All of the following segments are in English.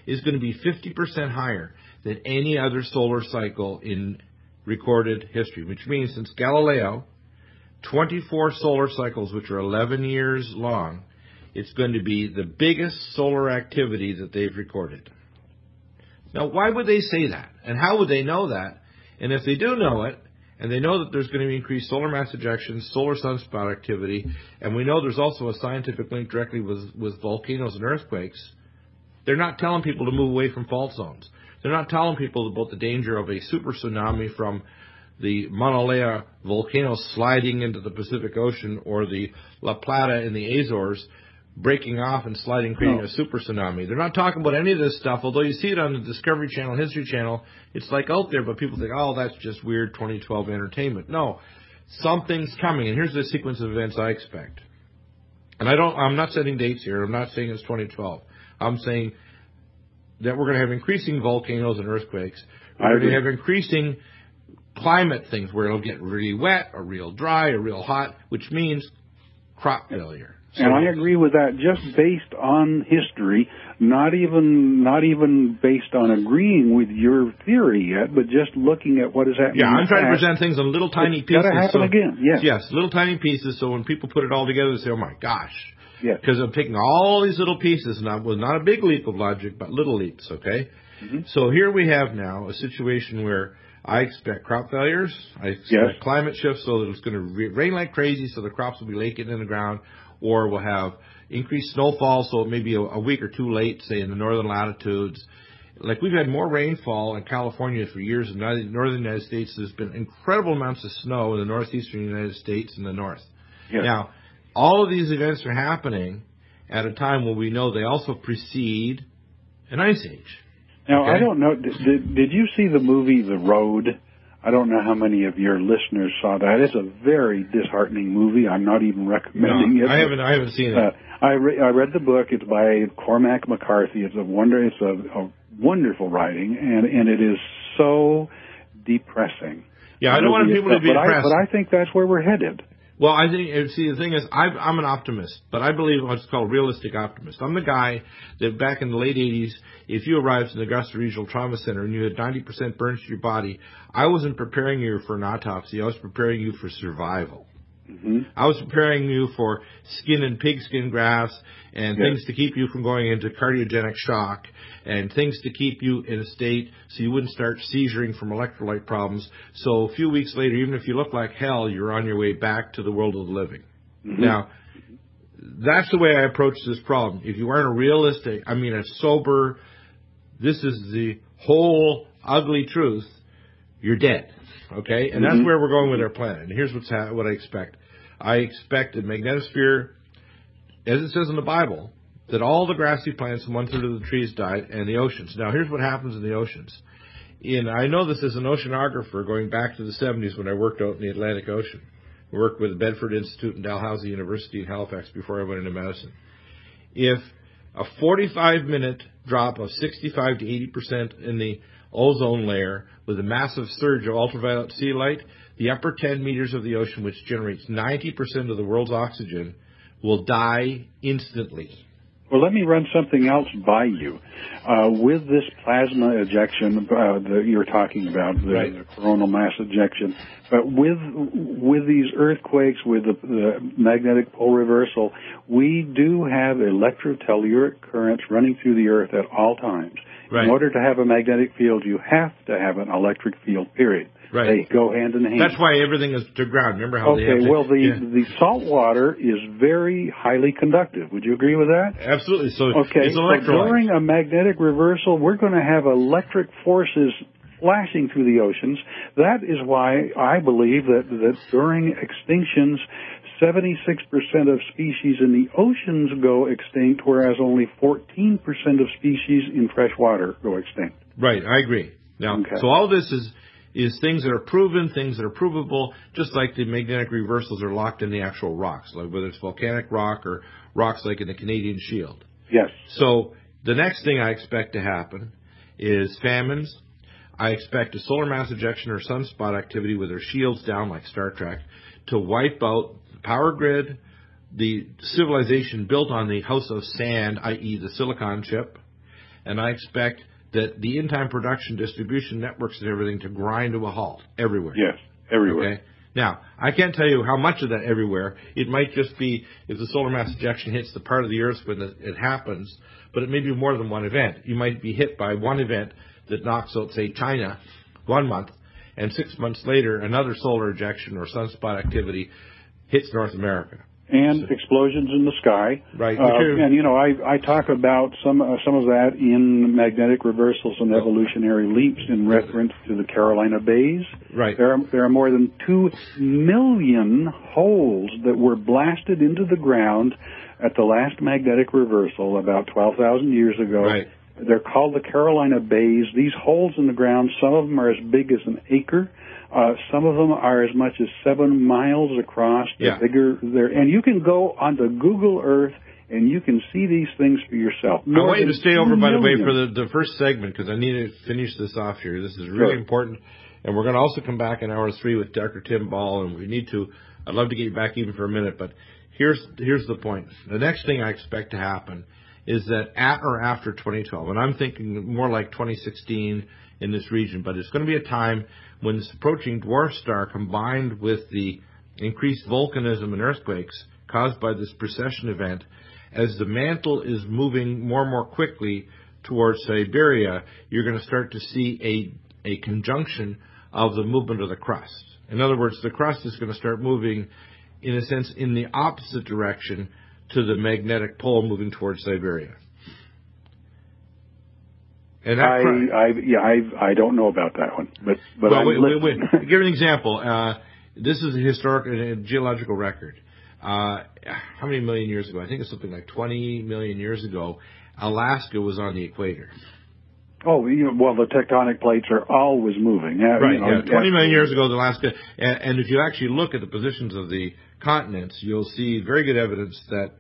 is going to be 50% higher than any other solar cycle in recorded history, which means since Galileo, 24 solar cycles, which are 11 years long, it's going to be the biggest solar activity that they've recorded. Now, why would they say that? And how would they know that? And if they do know it, and they know that there's going to be increased solar mass ejection, solar sunspot activity, and we know there's also a scientific link directly with volcanoes and earthquakes, they're not telling people to move away from fault zones. They're not telling people about the danger of a super tsunami from the Mauna Lea volcano sliding into the Pacific Ocean or the La Plata in the Azores breaking off and sliding, creating a super tsunami. They're not talking about any of this stuff, although you see it on the Discovery Channel, History Channel. It's like out there, but people think, oh, that's just weird 2012 entertainment. No, something's coming, and here's the sequence of events I expect. And I'm not setting dates here. I'm not saying it's 2012. I'm saying that we're going to have increasing volcanoes and earthquakes. We're going to have increasing climate things where it'll get really wet or real dry or real hot, which means crop failure. So, and I agree with that, just based on history, not even based on agreeing with your theory yet, but just looking at what is happening. Yeah, I'm trying to present things in little tiny pieces. It's got to happen again, yes. Yes, little tiny pieces, so when people put it all together, they say, oh my gosh. Yes. Because I'm taking all these little pieces, and it was not a big leap of logic, but little leaps, okay? Mm-hmm. So here we have now a situation where I expect crop failures, I expect climate shifts so that it's going to rain like crazy so the crops will be leaking in the ground, or we'll have increased snowfall, so it may be a week or two late, say, in the northern latitudes. Like, we've had more rainfall in California for years than the northern United States. There's been incredible amounts of snow in the northeastern United States and the north. Yes. Now, all of these events are happening at a time when we know they also precede an ice age. Now, I don't know, did you see the movie The Road? I don't know how many of your listeners saw that. It's a very disheartening movie. I'm not even recommending it. I haven't seen it. I read the book. It's by Cormac McCarthy. It's a wonderful writing, and it is so depressing. Yeah, I don't want people to be depressed. But I think that's where we're headed. Well, I think, see, the thing is, I'm an optimist, but I believe what's called realistic optimist. I'm the guy that back in the late 80s, if you arrived in the Augusta Regional Trauma Center and you had 90% burns to your body, I wasn't preparing you for an autopsy. I was preparing you for survival. Mm-hmm. I was preparing you for skin and pigskin grafts and things to keep you from going into cardiogenic shock and things to keep you in a state so you wouldn't start seizuring from electrolyte problems. So a few weeks later, even if you look like hell, you're on your way back to the world of the living. Mm-hmm. Now, that's the way I approach this problem. If you aren't a sober, this is the whole ugly truth, you're dead. Okay? And that's where we're going with our planet. And here's what I expect. I expect a magnetosphere, as it says in the Bible, that all the grassy plants and 1/3 of the trees died, and the oceans. Now, here's what happens in the oceans. I know this as an oceanographer going back to the 70s when I worked out in the Atlantic Ocean. I worked with the Bedford Institute and Dalhousie University in Halifax before I went into medicine. If a 45-minute drop of 65 to 80% in the ozone layer with a massive surge of ultraviolet C light, the upper 10 meters of the ocean, which generates 90% of the world's oxygen, will die instantly. Well, let me run something else by you. With this plasma ejection that you're talking about, the coronal mass ejection, but with these earthquakes, with the magnetic pole reversal, we do have electrotelluric currents running through the Earth at all times. Right. In order to have a magnetic field, you have to have an electric field, period. Right. They go hand in hand. That's why everything is to ground. Remember how they have to... well, the salt water is very highly conductive. Would you agree with that? Absolutely. So it's electrolyte. So during a magnetic reversal, we're going to have electric forces flashing through the oceans. That is why I believe that during extinctions, 76% of species in the oceans go extinct, whereas only 14% of species in fresh water go extinct. Right, I agree. Now, so all this is things that are proven, things that are provable, just like the magnetic reversals are locked in the actual rocks, like whether it's volcanic rock or rocks like in the Canadian Shield. Yes. So the next thing I expect to happen is famines. I expect a solar mass ejection or sunspot activity with their shields down like Star Trek to wipe out the power grid, the civilization built on the house of sand, i.e. the silicon chip, and I expect that the in-time production, distribution networks and everything to grind to a halt everywhere. Yes, everywhere. Okay? Now, I can't tell you how much of that everywhere. It might just be if the solar mass ejection hits the part of the Earth when it happens, but it may be more than one event. You might be hit by one event that knocks out, say, China 1 month, and 6 months later, another solar ejection or sunspot activity hits North America. And explosions in the sky. Right. And, you know, I talk about some of that in Magnetic Reversals and Evolutionary Leaps in reference to the Carolina Bays. Right. There are more than 2 million holes that were blasted into the ground at the last magnetic reversal about 12,000 years ago. Right. They're called the Carolina Bays. These holes in the ground, some of them are as big as an acre. Some of them are as much as 7 miles across. They're bigger. And you can go onto Google Earth and you can see these things for yourself. I want you to stay over, by the way, for the first segment, because I need to finish this off here. This is really important. And we're going to also come back in hour 3 with Dr. Tim Ball, and we need to, I'd love to get you back even for a minute, but here's the point. The next thing I expect to happen is that at or after 2012, and I'm thinking more like 2016 in this region, but it's going to be a time when this approaching dwarf star combined with the increased volcanism and earthquakes caused by this precession event, as the mantle is moving more and more quickly towards Siberia, you're going to start to see a conjunction of the movement of the crust. In other words, the crust is going to start moving, in a sense, in the opposite direction to the magnetic pole moving towards Siberia. And I don't know about that one, but well, wait. Give you an example. This is a historic and geological record. How many million years ago? I think it's something like 20 million years ago. Alaska was on the equator. Oh, well, the tectonic plates are always moving. Right, 20 million years ago, Alaska. And if you actually look at the positions of the continents, you'll see very good evidence that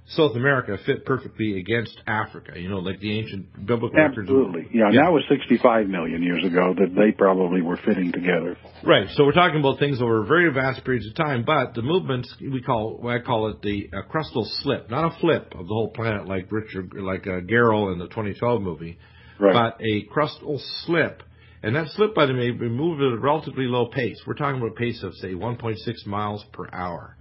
South America fit perfectly against Africa, like the ancient biblical records. Absolutely. Yeah, that was 65 million years ago that they probably were fitting together. Right. So we're talking about things over very vast periods of time, but the movements, I call it the crustal slip, not a flip of the whole planet like Gerald in the 2012 movie, but a crustal slip. And that slip, by the way, we move at a relatively low pace. We're talking about a pace of, say, 1.6 miles per hour,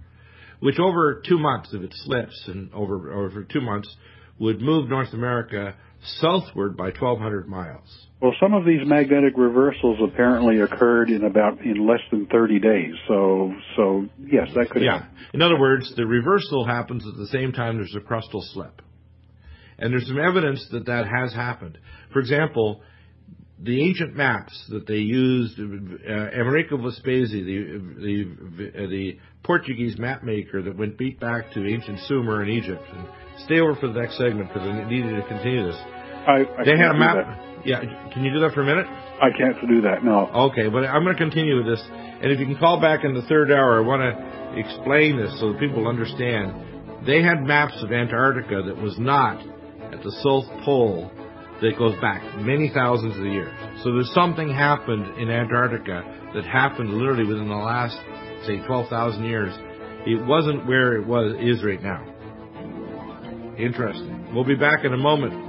which over 2 months, if it slips, and over 2 months, would move North America southward by 1,200 miles. Well, some of these magnetic reversals apparently occurred in less than 30 days. So yes, that could happen. In other words, the reversal happens at the same time there's a crustal slip. And there's some evidence that has happened. For example, the ancient maps that they used, Americo Vespasi, the Portuguese map maker that went beat back to ancient Sumer in Egypt. And stay over for the next segment because I needed to continue this. They had a map. Yeah, can you do that for a minute? I can't do that, no. Okay, but I'm going to continue with this. And if you can call back in the third hour, I want to explain this so that people understand. They had maps of Antarctica that was not at the South Pole that goes back many thousands of years. So there's something happened in Antarctica that happened literally within the last, say, 12,000 years. It wasn't where it is right now. Interesting. We'll be back in a moment.